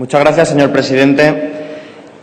Muchas gracias, señor presidente.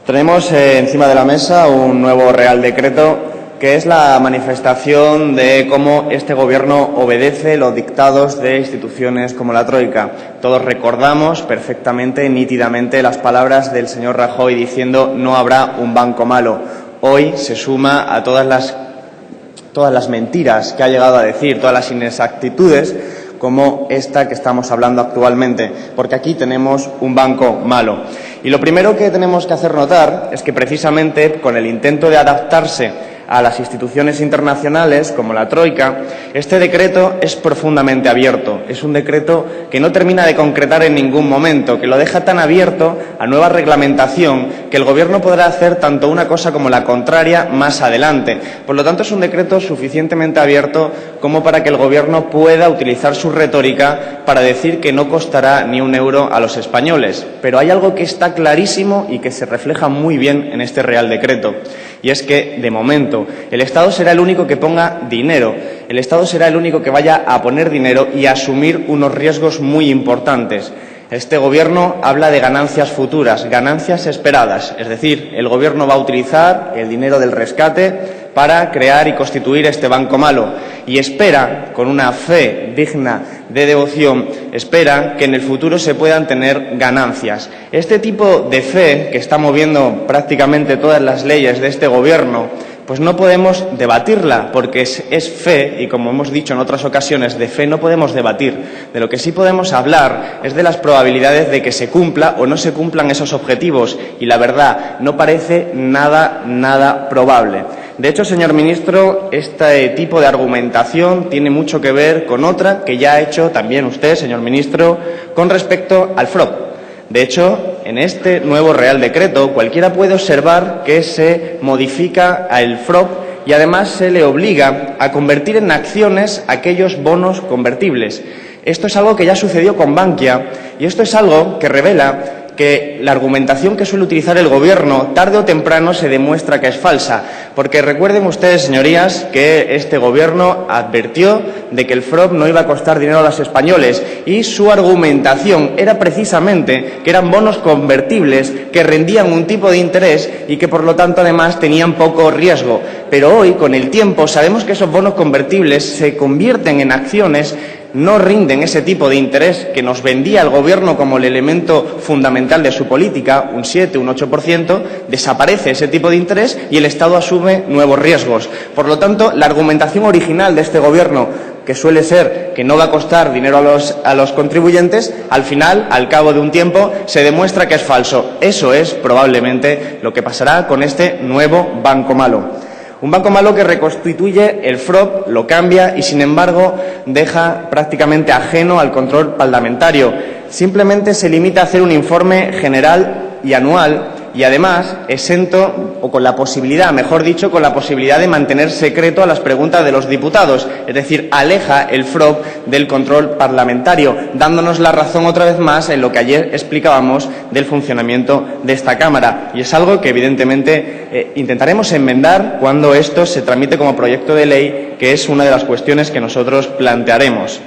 Tenemos encima de la mesa un nuevo Real Decreto que es la manifestación de cómo este Gobierno obedece los dictados de instituciones como la Troika. Todos recordamos perfectamente, nítidamente, las palabras del señor Rajoy diciendo no habrá un banco malo. Hoy se suma a todas las mentiras que ha llegado a decir, todas las inexactitudes, como esta que estamos hablando actualmente, porque aquí tenemos un banco malo. Y lo primero que tenemos que hacer notar es que precisamente con el intento de adaptarse a las instituciones internacionales como la Troika, este decreto es profundamente abierto. Es un decreto que no termina de concretar en ningún momento, que lo deja tan abierto a nueva reglamentación que el Gobierno podrá hacer tanto una cosa como la contraria más adelante. Por lo tanto, es un decreto suficientemente abierto como para que el Gobierno pueda utilizar su retórica para decir que no costará ni un euro a los españoles. Pero hay algo que está clarísimo y que se refleja muy bien en este Real Decreto, y es que, de momento, el Estado será el único que ponga dinero, el Estado será el único que vaya a poner dinero y a asumir unos riesgos muy importantes. Este Gobierno habla de ganancias futuras, ganancias esperadas, es decir, el Gobierno va a utilizar el dinero del rescate para crear y constituir este banco malo y espera, con una fe digna de devoción, espera que en el futuro se puedan tener ganancias. Este tipo de fe que está moviendo prácticamente todas las leyes de este Gobierno, pues no podemos debatirla, porque es fe, y como hemos dicho en otras ocasiones, de fe no podemos debatir. De lo que sí podemos hablar es de las probabilidades de que se cumpla o no se cumplan esos objetivos, y la verdad, no parece nada probable. De hecho, señor ministro, este tipo de argumentación tiene mucho que ver con otra que ya ha hecho también usted, señor ministro, con respecto al FROP. De hecho, en este nuevo Real Decreto, cualquiera puede observar que se modifica el FROP y además se le obliga a convertir en acciones aquellos bonos convertibles. Esto es algo que ya sucedió con Bankia y esto es algo que revela que la argumentación que suele utilizar el Gobierno tarde o temprano se demuestra que es falsa, porque recuerden ustedes, señorías, que este Gobierno advirtió de que el FROP no iba a costar dinero a los españoles y su argumentación era precisamente que eran bonos convertibles que rendían un tipo de interés y que por lo tanto además tenían poco riesgo. Pero hoy, con el tiempo, sabemos que esos bonos convertibles se convierten en acciones, no rinden ese tipo de interés que nos vendía el Gobierno como el elemento fundamental de su política, un 7, un 8%, desaparece ese tipo de interés y el Estado asume nuevos riesgos. Por lo tanto, la argumentación original de este Gobierno, que suele ser que no va a costar dinero a los contribuyentes, al final, al cabo de un tiempo, se demuestra que es falso. Eso es probablemente lo que pasará con este nuevo banco malo. Un banco malo que reconstituye el FROP, lo cambia y, sin embargo, deja prácticamente ajeno al control parlamentario. Simplemente se limita a hacer un informe general y anual y, además, exento o con la posibilidad, mejor dicho, con la posibilidad de mantener secreto a las preguntas de los diputados. Es decir, aleja el FROP del control parlamentario, dándonos la razón otra vez más en lo que ayer explicábamos del funcionamiento de esta Cámara. Y es algo que, evidentemente, intentaremos enmendar cuando esto se tramite como proyecto de ley, que es una de las cuestiones que nosotros plantearemos.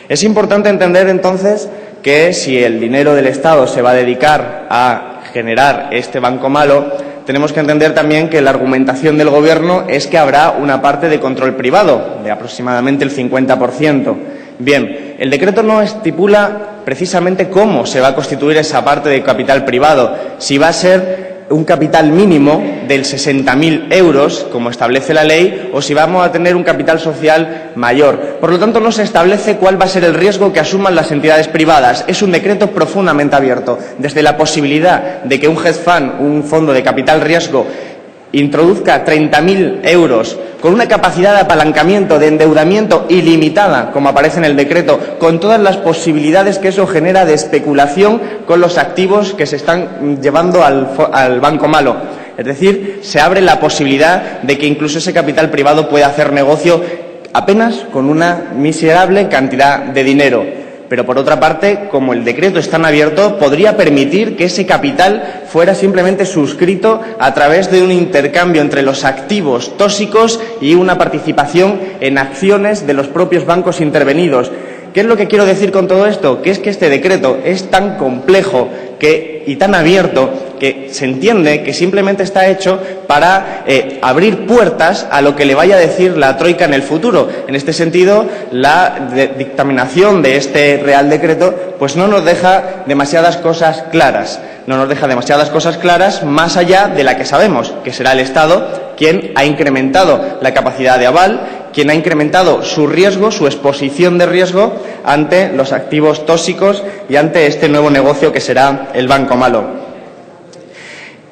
Es importante entender, entonces, que si el dinero del Estado se va a dedicar a generar este banco malo, tenemos que entender también que la argumentación del Gobierno es que habrá una parte de control privado, de aproximadamente el 50%. Bien, el decreto no estipula precisamente cómo se va a constituir esa parte de capital privado, si va a ser un capital mínimo del 60.000 euros, como establece la ley, o si vamos a tener un capital social mayor. Por lo tanto, no se establece cuál va a ser el riesgo que asuman las entidades privadas. Es un decreto profundamente abierto, desde la posibilidad de que un hedge fund, un fondo de capital riesgo, introduzca 30.000 euros con una capacidad de apalancamiento, de endeudamiento ilimitada, como aparece en el decreto, con todas las posibilidades que eso genera de especulación con los activos que se están llevando al banco malo. Es decir, se abre la posibilidad de que incluso ese capital privado pueda hacer negocio apenas con una miserable cantidad de dinero. Pero, por otra parte, como el decreto es tan abierto, podría permitir que ese capital fuera simplemente suscrito a través de un intercambio entre los activos tóxicos y una participación en acciones de los propios bancos intervenidos. ¿Qué es lo que quiero decir con todo esto? Que es que este decreto es tan complejo y tan abierto que se entiende que simplemente está hecho para abrir puertas a lo que le vaya a decir la Troika en el futuro. En este sentido, la dictaminación de este Real Decreto pues no nos deja demasiadas cosas claras. No nos deja demasiadas cosas claras más allá de la que sabemos, que será el Estado quien ha incrementado la capacidad de aval, quien ha incrementado su riesgo, su exposición de riesgo ante los activos tóxicos y ante este nuevo negocio que será el banco malo.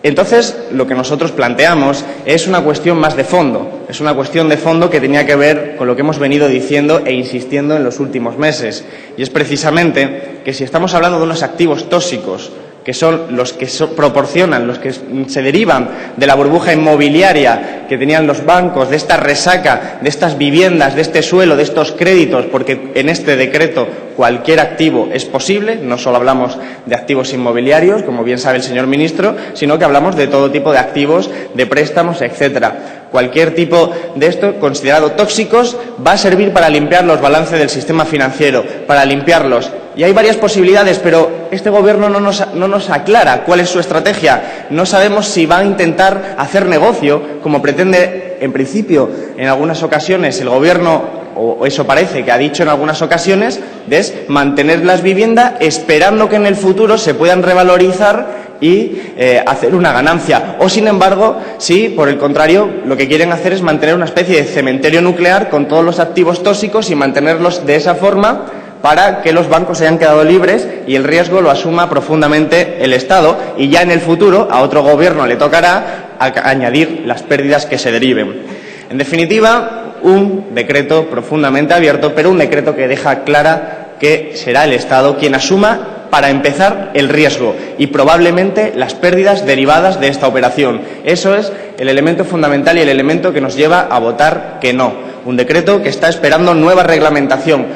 Entonces, lo que nosotros planteamos es una cuestión más de fondo. Es una cuestión de fondo que tenía que ver con lo que hemos venido diciendo e insistiendo en los últimos meses. Y es precisamente que si estamos hablando de unos activos tóxicos, que son los que proporcionan, los que se derivan de la burbuja inmobiliaria que tenían los bancos, de esta resaca, de estas viviendas, de este suelo, de estos créditos, porque en este decreto cualquier activo es posible, no solo hablamos de activos inmobiliarios, como bien sabe el señor ministro, sino que hablamos de todo tipo de activos, de préstamos, etcétera. Cualquier tipo de esto considerado tóxicos va a servir para limpiar los balances del sistema financiero, para limpiarlos. Y hay varias posibilidades, pero este Gobierno no nos aclara cuál es su estrategia. No sabemos si va a intentar hacer negocio, como pretende, en principio, en algunas ocasiones el Gobierno, o eso parece que ha dicho en algunas ocasiones, es mantener las viviendas esperando que en el futuro se puedan revalorizar y hacer una ganancia. O, sin embargo, si, por el contrario, lo que quieren hacer es mantener una especie de cementerio nuclear con todos los activos tóxicos y mantenerlos de esa forma para que los bancos se hayan quedado libres y el riesgo lo asuma profundamente el Estado y ya en el futuro a otro Gobierno le tocará añadir las pérdidas que se deriven. En definitiva, un decreto profundamente abierto, pero un decreto que deja clara que será el Estado quien asuma, para empezar, el riesgo y probablemente las pérdidas derivadas de esta operación. Eso es el elemento fundamental y el elemento que nos lleva a votar que no. Un decreto que está esperando nueva reglamentación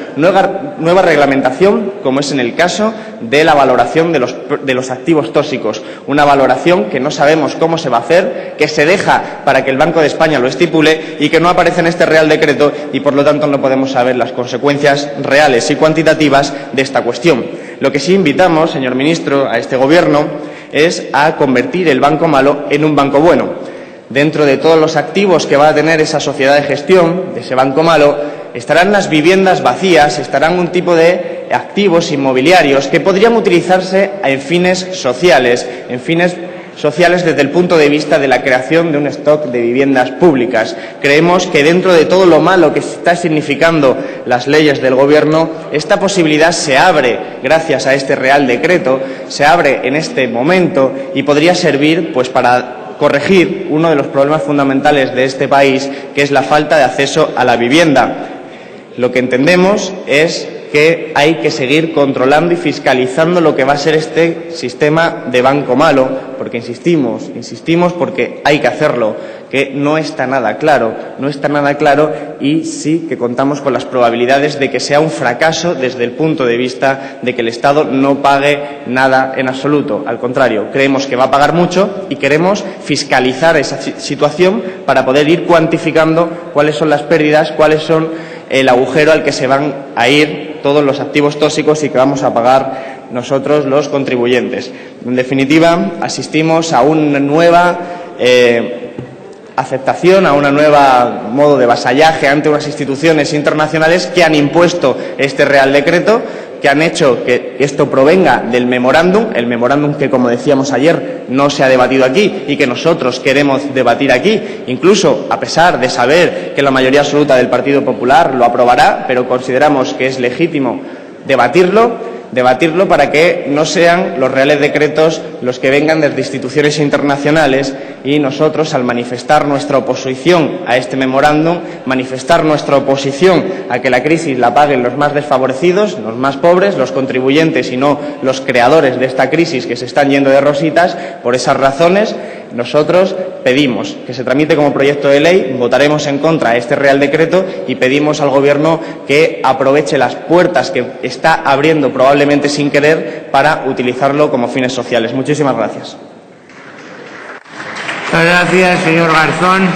como es en el caso de la valoración de los activos tóxicos. Una valoración que no sabemos cómo se va a hacer, que se deja para que el Banco de España lo estipule y que no aparece en este Real Decreto y, por lo tanto, no podemos saber las consecuencias reales y cuantitativas de esta cuestión. Lo que sí invitamos, señor ministro, a este Gobierno es a convertir el banco malo en un banco bueno. Dentro de todos los activos que va a tener esa sociedad de gestión, de ese banco malo, estarán las viviendas vacías, estarán un tipo de activos inmobiliarios que podrían utilizarse en fines sociales, desde el punto de vista de la creación de un stock de viviendas públicas. Creemos que dentro de todo lo malo que está significando las leyes del Gobierno, esta posibilidad se abre gracias a este Real Decreto, se abre en este momento y podría servir pues para corregir uno de los problemas fundamentales de este país, que es la falta de acceso a la vivienda. Lo que entendemos es que hay que seguir controlando y fiscalizando lo que va a ser este sistema de banco malo, porque insistimos porque hay que hacerlo, que no está nada claro y sí que contamos con las probabilidades de que sea un fracaso desde el punto de vista de que el Estado no pague nada en absoluto. Al contrario, creemos que va a pagar mucho y queremos fiscalizar esa situación para poder ir cuantificando cuáles son las pérdidas, cuáles son el agujero al que se van a ir todos los activos tóxicos y que vamos a pagar nosotros los contribuyentes. En definitiva, asistimos a una nueva aceptación, a un nuevo modo de vasallaje ante unas instituciones internacionales que han impuesto este Real Decreto, que han hecho que esto provenga del memorándum, el memorándum que, como decíamos ayer, no se ha debatido aquí y que nosotros queremos debatir aquí, incluso a pesar de saber que la mayoría absoluta del Partido Popular lo aprobará, pero consideramos que es legítimo debatirlo para que no sean los reales decretos los que vengan desde instituciones internacionales y nosotros, al manifestar nuestra oposición a este memorándum, manifestar nuestra oposición a que la crisis la paguen los más desfavorecidos, los más pobres, los contribuyentes y no los creadores de esta crisis que se están yendo de rositas. Por esas razones, nosotros pedimos que se tramite como proyecto de ley, votaremos en contra de este Real Decreto y pedimos al Gobierno que aproveche las puertas que está abriendo probablemente sin querer para utilizarlo como fines sociales. Muchísimas gracias. Muchas gracias, señor Garzón.